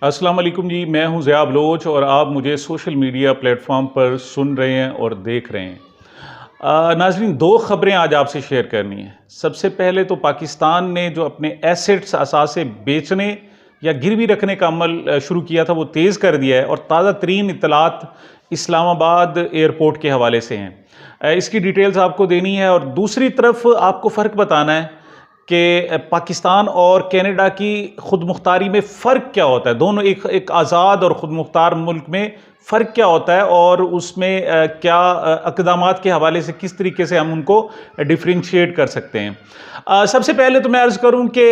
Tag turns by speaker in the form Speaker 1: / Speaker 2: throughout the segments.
Speaker 1: अस्सलाम वालेकुम जी, मैं हूं ज़िया बलोच और आप मुझे सोशल मीडिया प्लेटफॉर्म पर सुन रहे हैं और देख रहे हैं। नाज़रीन, दो ख़बरें आज आपसे शेयर करनी है। सबसे पहले तो पाकिस्तान ने जो अपने एसेट्स असासे बेचने या गिरवी रखने का अमल शुरू किया था, वो तेज़ कर दिया है और ताज़ा तरीन इत्तलात इस्लामाबाद एयरपोर्ट के हवाले से हैं। इसकी डिटेल्स आपको देनी है और दूसरी तरफ आपको फ़र्क बताना है कि पाकिस्तान और कनाडा की खुद मुख्तारी में फ़र्क क्या होता है। दोनों एक आज़ाद और ख़ुद मुख्तार मुल्क में फ़र्क क्या होता है और उसमें क्या इक़दामात के हवाले से किस तरीके से हम उनको डिफरेंशिएट कर सकते हैं। सबसे पहले तो मैं अर्ज़ करूं कि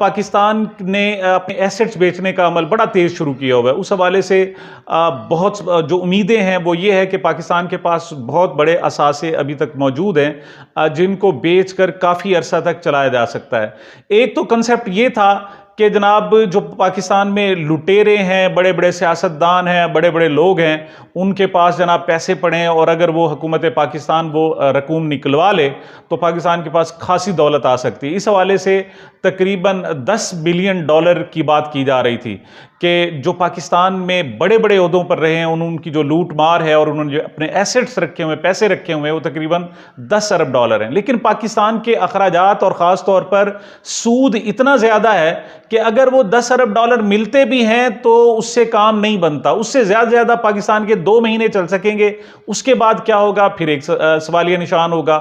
Speaker 1: पाकिस्तान ने अपने एसेट्स बेचने का अमल बड़ा तेज़ शुरू किया हुआ है। उस हवाले से बहुत जो उम्मीदें हैं वो ये है कि पाकिस्तान के पास बहुत बड़े असासे अभी तक मौजूद हैं जिनको बेच कर काफ़ी अरसा तक चलाया जा सकता है। एक तो कंसेप्ट ये था कि जनाब जो पाकिस्तान में लुटेरे हैं, बड़े बड़े सियासतदान हैं, बड़े बड़े लोग हैं, उनके पास जनाब पैसे पड़े हैं और अगर वो हुकूमत पाकिस्तान वो रकूम निकलवा ले तो पाकिस्तान के पास खासी दौलत आ सकती है। इस हवाले से तकरीबन $10 बिलियन की बात की जा रही थी कि जो पाकिस्तान में बड़े बड़े ओहदों पर रहे हैं उनकी जो लूट मार है और उन्होंने जो अपने एसेट्स रखे हुए, पैसे रखे हुए हैं, वो तकरीबन $10 अरब हैं। लेकिन पाकिस्तान के अखराजात और ख़ास तौर पर सूद इतना ज़्यादा है कि अगर वो $10 अरब मिलते भी हैं तो उससे काम नहीं बनता। उससे ज़्यादा पाकिस्तान के 2 महीने चल सकेंगे, उसके बाद क्या होगा फिर एक सवालिया निशान होगा।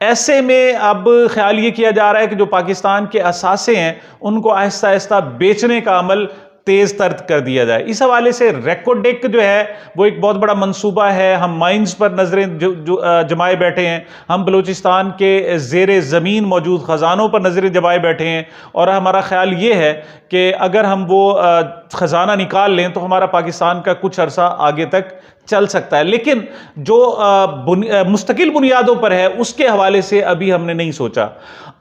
Speaker 1: ऐसे में अब ख्याल ये किया जा रहा है कि जो पाकिस्तान के असासे हैं उनको आहिस्ता आहिस्ता बेचने का अमल तेज तर कर दिया जाए। इस हवाले से रेकोडेक जो है वो एक बहुत बड़ा मंसूबा है। हम माइंस पर नजरें जमाए बैठे हैं, हम बलूचिस्तान के ज़ेरे ज़मीन मौजूद ख़जानों पर नजरें जमाए बैठे हैं और हमारा ख्याल ये है कि अगर हम वो ख़जाना निकाल लें तो हमारा पाकिस्तान का कुछ अरसा आगे तक चल सकता है। लेकिन जो मुस्तकिल बुनियादों पर है उसके हवाले से अभी हमने नहीं सोचा।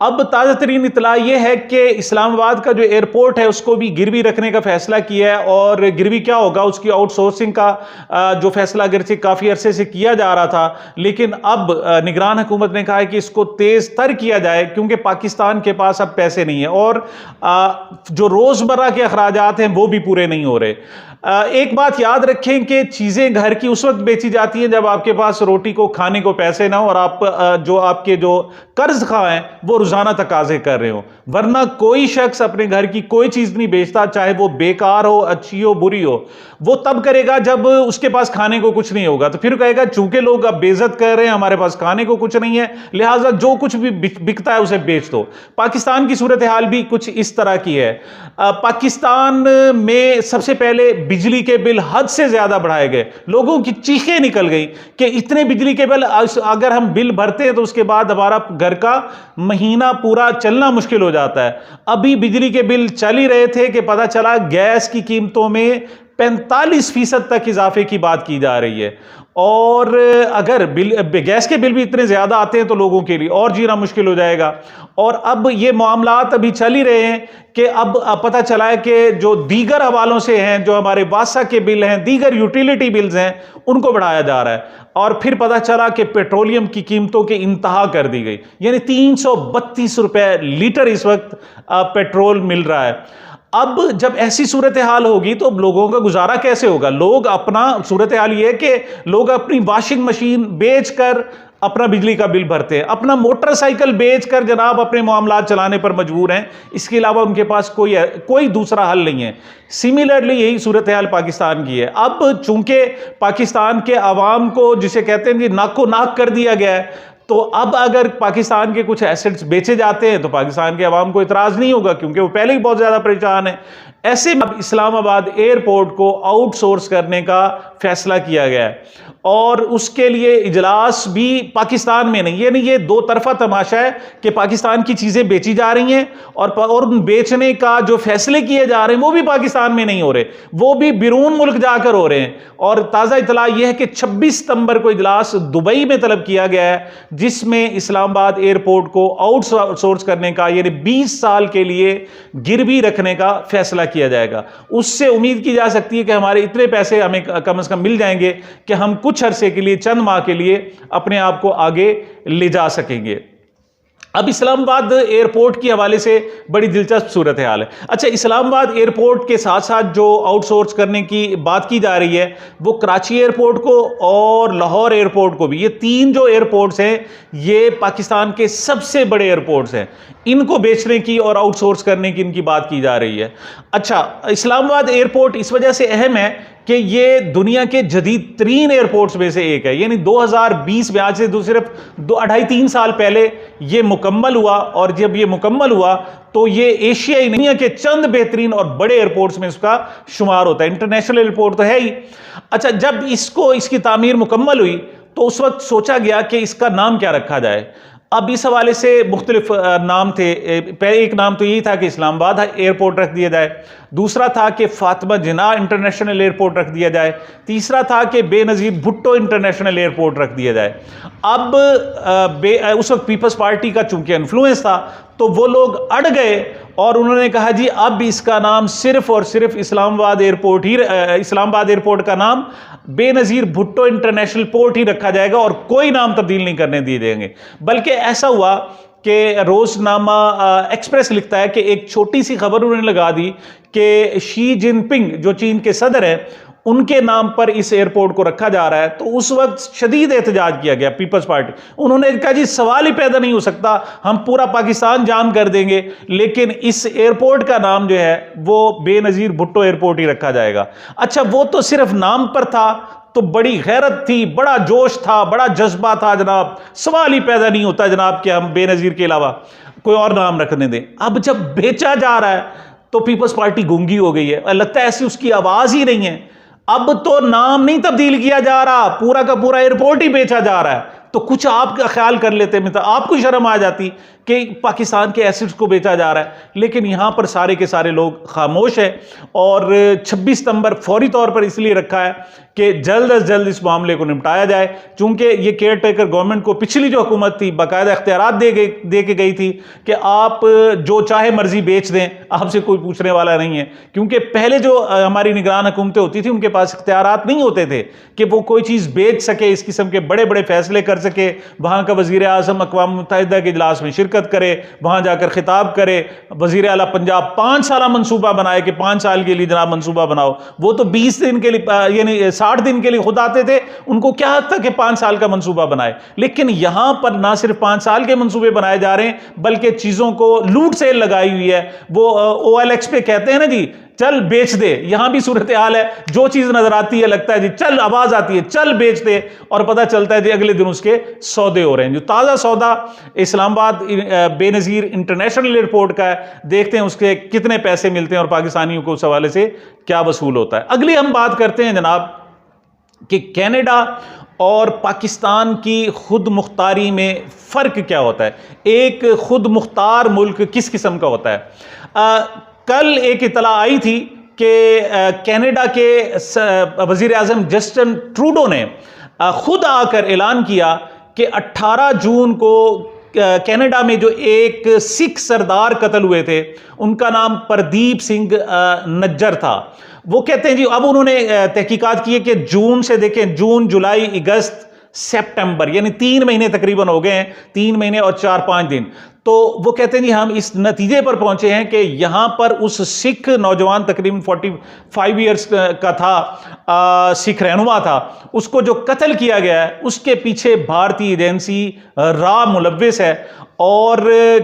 Speaker 1: अब ताज़ा तरीन इतला यह है कि इस्लामाबाद का जो एयरपोर्ट है उसको भी गिरवी रखने का फैसला किया है और गिरवी क्या होगा, उसकी आउटसोर्सिंग का जो फैसला अगरचे काफ़ी अरसे से किया जा रहा था, लेकिन अब निगरान हुकूमत ने कहा है कि इसको तेज़ तर किया जाए क्योंकि पाकिस्तान के पास अब पैसे नहीं है और जो रोज़मर्रा के अखराजात हैं वो भी पूरे नहीं हो रहे। एक बात याद रखें कि चीज़ें घर की उस वक्त बेची जाती हैं जब आपके पास रोटी को खाने को पैसे ना हो और आप आपके जो कर्ज खा हैं वो रोज़ाना तकाजे कर रहे हो, वरना कोई शख्स अपने घर की कोई चीज़ नहीं बेचता, चाहे वो बेकार हो, अच्छी हो, बुरी हो। वो तब करेगा जब उसके पास खाने को कुछ नहीं होगा, तो फिर कहेगा चूंकि लोग अब बेइज्जत कर रहे हैं, हमारे पास खाने को कुछ नहीं है, लिहाजा जो कुछ भी बिकता है उसे बेच दो। पाकिस्तान की सूरत हाल भी कुछ इस तरह की है। पाकिस्तान में सबसे पहले बिजली के बिल हद से ज्यादा बढ़ाए गए, लोगों की चीखें निकल गई कि इतने बिजली के बिल, अगर हम बिल भरते हैं तो उसके बाद हमारा घर का महीना पूरा चलना मुश्किल हो जाता है। अभी बिजली के बिल चल ही रहे थे कि पता चला गैस की कीमतों में 45% तक इजाफे की बात की जा रही है और अगर गैस के बिल भी इतने ज्यादा आते हैं तो लोगों के लिए और जीना मुश्किल हो जाएगा। और अब ये मामलात अभी चल ही रहे हैं कि अब पता चला है कि जो दीगर हवालों से हैं, जो हमारे वासा के बिल हैं, दीगर यूटिलिटी बिल्स हैं, उनको बढ़ाया जा रहा है और फिर पता चला कि पेट्रोलियम की कीमतों की इंतहा कर दी गई, यानी 332 रुपए लीटर इस वक्त पेट्रोल मिल रहा है। अब जब ऐसी सूरत हाल होगी तो लोगों का गुजारा कैसे होगा? लोग अपना सूरत हाल ये है कि लोग अपनी वॉशिंग मशीन बेचकर अपना बिजली का बिल भरते हैं, अपना मोटरसाइकिल बेचकर जनाब अपने मामलात चलाने पर मजबूर हैं, इसके अलावा उनके पास कोई दूसरा हल नहीं है। सिमिलरली यही सूरत हाल पाकिस्तान की है। अब चूंकि पाकिस्तान के अवाम को, जिसे कहते हैं कि नाको नाक कर दिया गया है, तो अब अगर पाकिस्तान के कुछ एसेट्स बेचे जाते हैं तो पाकिस्तान के अवाम को इतराज नहीं होगा क्योंकि वो पहले ही बहुत ज्यादा परेशान है। ऐसे में अब इस्लामाबाद एयरपोर्ट को आउटसोर्स करने का फैसला किया गया है और उसके लिए इजलास भी पाकिस्तान में नहीं, यानी ये दो तरफा तमाशा है कि पाकिस्तान की चीजें बेची जा रही हैं और उन बेचने का जो फैसले किए जा रहे हैं वो भी पाकिस्तान में नहीं हो रहे, वो भी बिरून मुल्क जाकर हो रहे हैं। और ताज़ा इतला यह है कि 26 सितंबर को इजलास दुबई में तलब किया गया है जिसमें इस्लामाबाद एयरपोर्ट को आउटसोर्स करने का, यानी 20 साल के लिए गिरवी रखने का फैसला किया जाएगा। उससे उम्मीद की जा सकती है कि हमारे इतने पैसे हमें कम से कम मिल जाएंगे कि हम कुछ अरसे के लिए, चंद माह के लिए अपने आप को आगे ले जा सकेंगे। अब इस्लामाबाद एयरपोर्ट के हवाले से बड़ी दिलचस्प सूरत हाल है। अच्छा, इस्लामाबाद एयरपोर्ट के साथ साथ जो आउटसोर्स करने की बात की जा रही है वो कराची एयरपोर्ट को और लाहौर एयरपोर्ट को भी, ये तीन जो एयरपोर्ट्स हैं ये पाकिस्तान के सबसे बड़े एयरपोर्ट्स हैं, इनको बेचने की और आउटसोर्स करने की इनकी बात की जा रही है। अच्छा, इस्लामाबाद एयरपोर्ट इस वजह से अहम है कि ये दुनिया के जदीद तरीन एयरपोर्ट्स में से एक है, यानी 2020 में, आज से सिर्फ 2-2.5-3 साल पहले ये मुकम्मल हुआ, और जब ये मुकम्मल हुआ तो ये एशियाई दुनिया के चंद बेहतरीन और बड़े एयरपोर्ट्स में इसका शुमार होता है। इंटरनेशनल एयरपोर्ट तो है ही। अच्छा, जब इसकी तामीर मुकम्मल हुई तो उस वक्त सोचा गया कि इसका नाम क्या रखा जाए। अब इस हवाले से मुख्तलिफ नाम थे। एक नाम तो यही था कि इस्लामाबाद एयरपोर्ट रख दिया जाए, दूसरा था कि फातिमा जिन्ना इंटरनेशनल एयरपोर्ट रख दिया जाए, तीसरा था कि बेनज़ीर भुट्टो इंटरनेशनल एयरपोर्ट रख दिया जाए। अब उस वक्त पीपल्स पार्टी का चूंकि इन्फ्लुएंस था तो वो लोग अड़ गए और उन्होंने कहा जी अब इसका नाम सिर्फ और सिर्फ इस्लामाबाद एयरपोर्ट का नाम बेनज़ीर भुट्टो इंटरनेशनल पोर्ट ही रखा जाएगा और कोई नाम तब्दील नहीं करने दिए जाएंगे। बल्कि ऐसा हुआ कि रोजनामा एक्सप्रेस लिखता है कि एक छोटी सी खबर उन्होंने लगा दी कि शी जिनपिंग जो चीन के सदर हैं उनके नाम पर इस एयरपोर्ट को रखा जा रहा है। तो उस वक्त शदीद एहतजाज किया गया पीपल्स पार्टी। उन्होंने कहा जी सवाल ही पैदा नहीं हो सकता, हम पूरा पाकिस्तान जाम कर देंगे, लेकिन इस एयरपोर्ट का नाम जो है वो बेनज़ीर भुट्टो एयरपोर्ट ही रखा जाएगा। अच्छा, वो तो सिर्फ नाम पर था, तो बड़ी गैरत थी, बड़ा जोश था, बड़ा जज्बा था जनाब, सवाल ही पैदा नहीं होता जनाब कि हम बेनज़ीर के अलावा कोई और नाम रखने दें। अब जब बेचा जा रहा है तो पीपल्स पार्टी गूंगी हो गई है, लगता है ऐसी उसकी आवाज़ ही नहीं है। अब तो नाम नहीं तब्दील किया जा रहा, पूरा का पूरा एयरपोर्ट ही बेचा जा रहा है। तो कुछ आप ख्याल कर लेते, मतलब आपको शर्म आ जाती कि पाकिस्तान के एसेट्स को बेचा जा रहा है, लेकिन यहां पर सारे के सारे लोग खामोश हैं। और 26 सितंबर फौरी तौर पर इसलिए रखा है कि जल्द अज जल्द इस मामले को निपटाया जाए, चूंकि ये केयर टेकर गवर्नमेंट को पिछली जो हुकूमत थी बाकायदा इख्तियारात दे के गई थी कि आप जो चाहे मर्जी बेच दें, आपसे कोई पूछने वाला नहीं है। क्योंकि पहले जो हमारी निगरान हुकूमतें होती थी उनके पास इख्तियारात नहीं होते थे कि वो कोई चीज़ बेच सके, इस किस्म के बड़े बड़े फैसले कर सके। वहां का वजीर आजम अक़वाम मुत्तहिदा के इजलास में शिरकत करे, वहां जाकर खिताब करे, वजीर आला पंजाब 5 साल मंसूबा बनाए कि 5 साल के लिए जनाब मंसूबा बनाओ। वो तो 20 दिन के लिए यानी 60 दिन के लिए खुद आते थे, उनको क्या हद था कि 5 साल का मंसूबा बनाए। लेकिन यहां पर ना सिर्फ 5 साल के मंसूबे बनाए जा रहे हैं बल्कि चीजों को लूट सेल लगाई हुई है। वो OLX पे कहते हैं ना जी चल बेच दे, यहां भी सूरत हाल है। जो चीज नजर आती है लगता है जी चल, आवाज आती है चल बेच दे, और पता चलता है जी अगले दिन उसके सौदे हो रहे हैं। जो ताजा सौदा इस्लामाबाद बेनज़ीर इंटरनेशनल एयरपोर्ट का है, देखते हैं उसके कितने पैसे मिलते हैं और पाकिस्तानियों को उस हवाले से क्या वसूल होता है। अगली हम बात करते हैं जनाब कि कनाडा और पाकिस्तान की खुद मुख्तारी में फ़र्क क्या होता है, एक खुद मुख्तार मुल्क किस किस्म का होता है। कल एक इतला आई थी कि कनाडा के वज़ीर आज़म जस्टिन ट्रूडो ने खुद आकर ऐलान किया कि 18 जून को कनाडा में जो एक सिख सरदार कत्ल हुए थे उनका नाम प्रदीप सिंह नज्जर था। वो कहते हैं जी, अब उन्होंने तहकीकात की है कि जून से देखें, जून जुलाई अगस्त सितंबर यानी 3 महीने तकरीबन हो गए हैं, 3 महीने और 4-5 दिन। तो वो कहते हैं जी हम इस नतीजे पर पहुंचे हैं कि यहां पर उस सिख नौजवान तकरीबन 45 ईयर्स का था, सिख रहनुमा था, उसको जो कत्ल किया गया है उसके पीछे भारतीय एजेंसी रा मुलव्विस है। और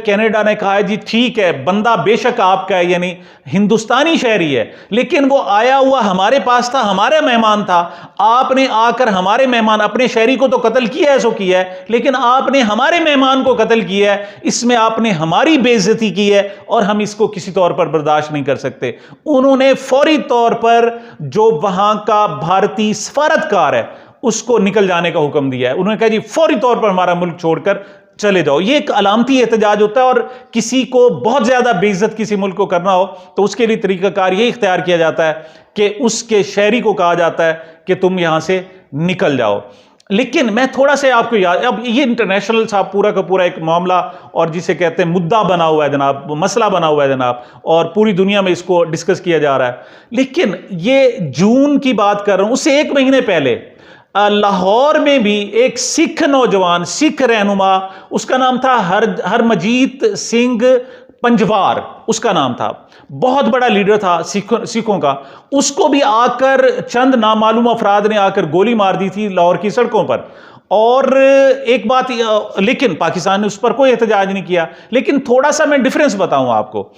Speaker 1: कनाडा ने कहा है जी ठीक है, बंदा बेशक आपका है, यानी हिंदुस्तानी शहरी है, लेकिन वो आया हुआ हमारे पास था, हमारा मेहमान था। आपने आकर हमारे मेहमान, अपने शहरी को तो कत्ल किया है, सो किया है, लेकिन आपने हमारे मेहमान को कत्ल किया है, इसमें आपने हमारी बेइज्जती की है और हम इसको किसी तौर पर बर्दाश्त नहीं कर सकते। उन्होंने फौरी तौर पर जो वहां का भारतीय सफारतकार है उसको निकल जाने का हुक्म दिया है। उन्होंने कहा जी फौरी तौर पर हमारा मुल्क छोड़कर चले जाओ। ये एक अलामती एहतजाज होता है, और किसी को बहुत ज्यादा बेइज्जत किसी मुल्क को करना हो तो उसके लिए तरीकाकार ये इख्तियार किया जाता है कि उसके शहरी को कहा जाता है कि तुम यहां से निकल जाओ। लेकिन मैं थोड़ा सा आपको याद, अब ये इंटरनेशनल साहब पूरा का पूरा एक मामला और जिसे कहते हैं मुद्दा बना हुआ है जनाब, मसला बना हुआ है जनाब, और पूरी दुनिया में इसको डिस्कस किया जा रहा है। लेकिन ये जून की बात कर रहा हूं, उससे 1 महीने पहले लाहौर में भी एक सिख नौजवान, सिख रहनुमा, उसका नाम था हरमजीत सिंह पंजवार, उसका नाम था, बहुत बड़ा लीडर था सिखों का। उसको भी आकर चंद नामालूम अफराद ने आकर गोली मार दी थी लाहौर की सड़कों पर। और एक बात, लेकिन पाकिस्तान ने उस पर कोई एहतजाज नहीं किया। लेकिन थोड़ा सा मैं डिफरेंस बताऊं आपको,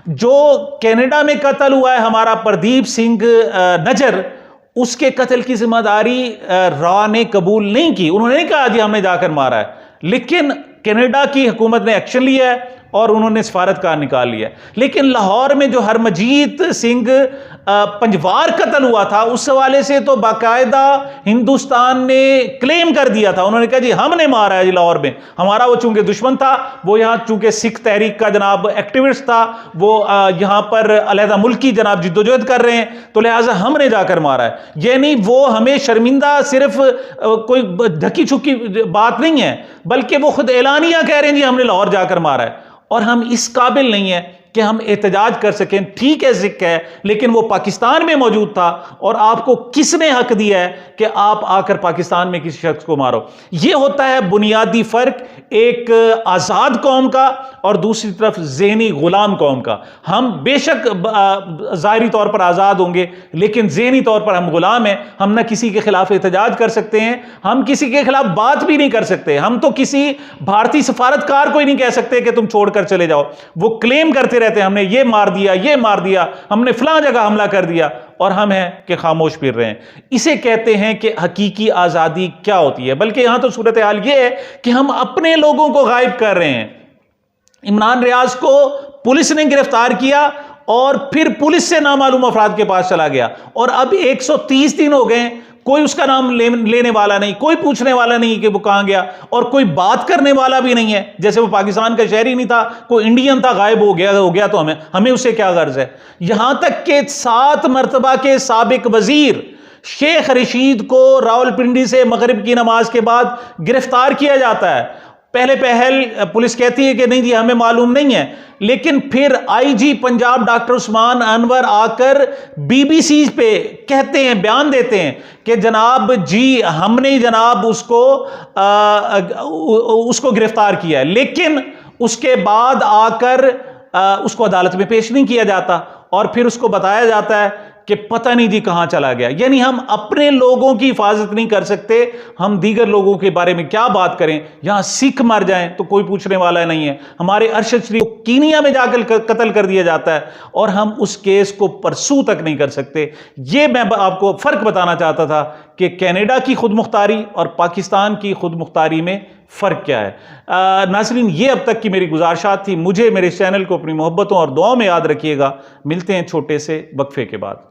Speaker 1: जो कनाडा में कत्ल हुआ है हमारा प्रदीप सिंह नजर, उसके कत्ल की जिम्मेदारी रॉ ने कबूल नहीं की। उन्होंने नहीं कहा जी हमने जाकर मारा है, लेकिन कनाडा की हुकूमत ने एक्शन लिया है और उन्होंने सफारतकार निकाल लिया। लेकिन लाहौर में जो हरमजीत सिंह पंजवार कत्ल हुआ था, उस हवाले से तो बाकायदा हिंदुस्तान ने क्लेम कर दिया था। उन्होंने कहा जी हमने मारा है जी लाहौर में, हमारा वो चूंकि दुश्मन था, वो यहाँ चूंकि सिख तहरीक का जनाब एक्टिविस्ट था, वो यहाँ पर अलहदा मुल्क की जनाब जिद्दोजहद कर रहे हैं, तो लिहाजा हमने जाकर मारा है। यानी वो हमें शर्मिंदा सिर्फ कोई ढकी छुकी बात नहीं है, बल्कि वो खुद एलानिया कह रहे हैं जी हमने लाहौर जाकर मारा है। और हम इस काबिल नहीं है कि हम एहतजाज कर सकें। ठीक है सिख है, लेकिन वो पाकिस्तान में मौजूद था, और आपको किसने हक दिया है कि आप आकर पाकिस्तान में किसी शख्स को मारो? ये होता है बुनियादी फर्क एक आज़ाद कौम का और दूसरी तरफ ज़हनी गुलाम कौम का। हम बेशक ज़ाहिरी तौर पर आज़ाद होंगे, लेकिन ज़हनी तौर पर हम गुलाम हैं। हम ना किसी के खिलाफ एहतजाज कर सकते हैं, हम किसी के खिलाफ बात भी नहीं कर सकते। हम तो किसी भारतीय सफारतकार को ही नहीं कह सकते कि तुम छोड़कर चले जाओ। वो क्लेम करते रहते हैं हमने ये मार दिया, ये मार दिया, हमने फलां जगह हमला कर दिया, और हम हैं कि खामोश फिर रहे हैं। इसे कहते हैं कि हकीकी आज़ादी क्या होती है। बल्कि यहां तो सूरत हाल ये है कि हम अपने लोगों को गायब कर रहे हैं। इमरान रियाज को पुलिस ने गिरफ्तार किया और फिर पुलिस से नामालूम अफराद के पास चला गया, और अब 130 दिन हो गए, कोई उसका नाम लेने वाला नहीं, कोई पूछने वाला नहीं कि वो कहां गया, और कोई बात करने वाला भी नहीं है। जैसे वो पाकिस्तान का शहरी नहीं था, कोई इंडियन था, गायब हो गया तो हमें उससे क्या गर्ज है। यहां तक कि 7 मरतबा के साबिक वजीर शेख रशीद को रावलपिंडी से मगरिब की नमाज के बाद गिरफ्तार किया जाता है। पहले पहल पुलिस कहती है कि नहीं जी हमें मालूम नहीं है, लेकिन फिर आईजी पंजाब डॉक्टर उस्मान अनवर आकर बीबीसी पे कहते हैं, बयान देते हैं कि जनाब जी हमने जनाब उसको गिरफ्तार किया है, लेकिन उसके बाद आकर उसको अदालत में पेश नहीं किया जाता, और फिर उसको बताया जाता है कि पता नहीं जी कहां चला गया। यानी हम अपने लोगों की हिफाजत नहीं कर सकते, हम दीगर लोगों के बारे में क्या बात करें। यहां सिख मर जाएं तो कोई पूछने वाला नहीं है। हमारे अरशद शरीफ को कीनिया में जाकर कत्ल कर दिया जाता है, और हम उस केस को परसू तक नहीं कर सकते। यह मैं आपको फर्क बताना चाहता था कि कनाडा की खुद मुख्तारी और पाकिस्तान की खुद मुख्तारी में फ़र्क क्या है। नाज़रीन, ये अब तक की मेरी गुजारिशात थी। मुझे मेरे चैनल को अपनी मोहब्बतों और दुआओं में याद रखिएगा। मिलते हैं छोटे से वक्फे के बाद।